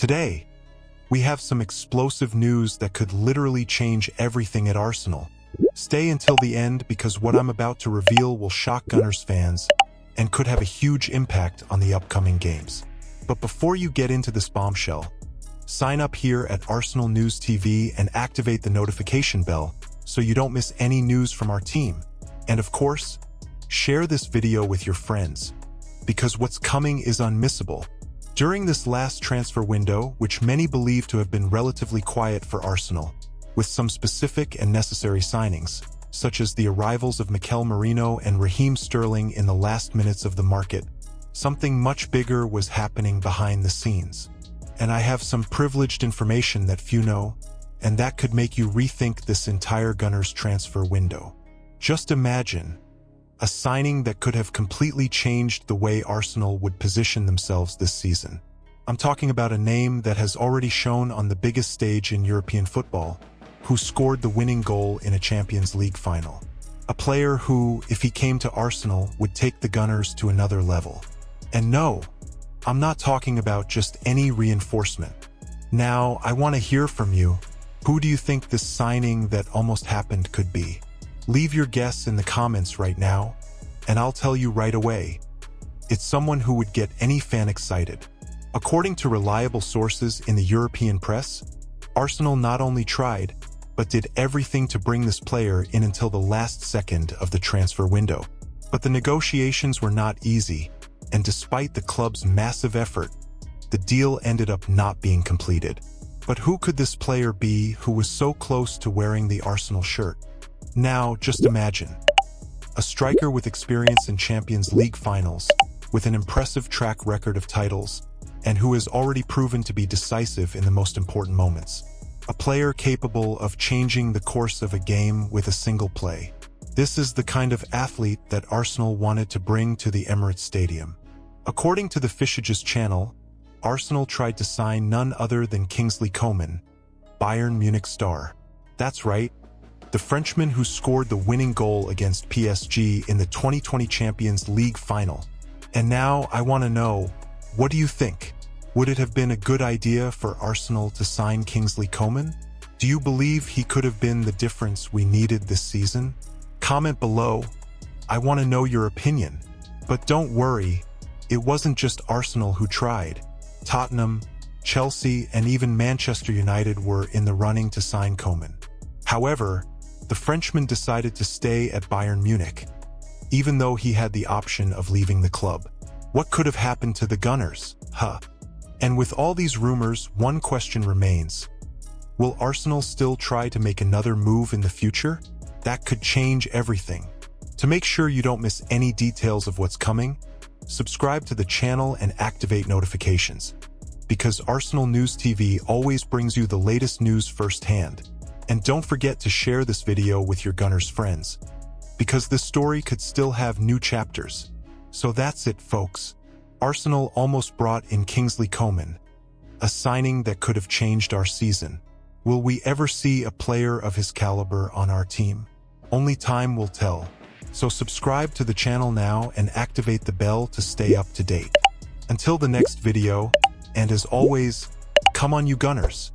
Today, we have some explosive news that could literally change everything at Arsenal. Stay until the end because what I'm about to reveal will shock Gunners fans and could have a huge impact on the upcoming games. But before you get into this bombshell, sign up here at Arsenal News TV and activate the notification bell so you don't miss any news from our team. And of course, share this video with your friends, because what's coming is unmissable. During this last transfer window, which many believe to have been relatively quiet for Arsenal, with some specific and necessary signings, such as the arrivals of Mikel Merino and Raheem Sterling in the last minutes of the market, something much bigger was happening behind the scenes. And I have some privileged information that few know, and that could make you rethink this entire Gunners transfer window. Just imagine a signing that could have completely changed the way Arsenal would position themselves this season. I'm talking about a name that has already shown on the biggest stage in European football, who scored the winning goal in a Champions League final. A player who, if he came to Arsenal, would take the Gunners to another level. And no, I'm not talking about just any reinforcement. Now, I want to hear from you. Who do you think this signing that almost happened could be? Leave your guess in the comments right now, and I'll tell you right away. It's someone who would get any fan excited. According to reliable sources in the European press, Arsenal not only tried, but did everything to bring this player in until the last second of the transfer window. But the negotiations were not easy, and despite the club's massive effort, the deal ended up not being completed. But who could this player be who was so close to wearing the Arsenal shirt? Now, just imagine. A striker with experience in Champions League finals, with an impressive track record of titles, and who has already proven to be decisive in the most important moments. A player capable of changing the course of a game with a single play. This is the kind of athlete that Arsenal wanted to bring to the Emirates Stadium. According to the Fischages channel, Arsenal tried to sign none other than Kingsley Coman, Bayern Munich star. That's right, the Frenchman who scored the winning goal against PSG in the 2020 Champions League final. And now I want to know, what do you think? Would it have been a good idea for Arsenal to sign Kingsley Coman? Do you believe he could have been the difference we needed this season? Comment below. I want to know your opinion. But don't worry, it wasn't just Arsenal who tried. Tottenham, Chelsea, and even Manchester United were in the running to sign Coman. However, the Frenchman decided to stay at Bayern Munich, even though he had the option of leaving the club. What could have happened to the Gunners? And with all these rumors, one question remains. Will Arsenal still try to make another move in the future? That could change everything. To make sure you don't miss any details of what's coming, subscribe to the channel and activate notifications, because Arsenal News TV always brings you the latest news firsthand. And don't forget to share this video with your Gunners friends, because this story could still have new chapters. So that's it, folks. Arsenal almost brought in Kingsley Coman, a signing that could have changed our season. Will we ever see a player of his caliber on our team? Only time will tell. So subscribe to the channel now and activate the bell to stay up to date. Until the next video, and as always, come on you Gunners!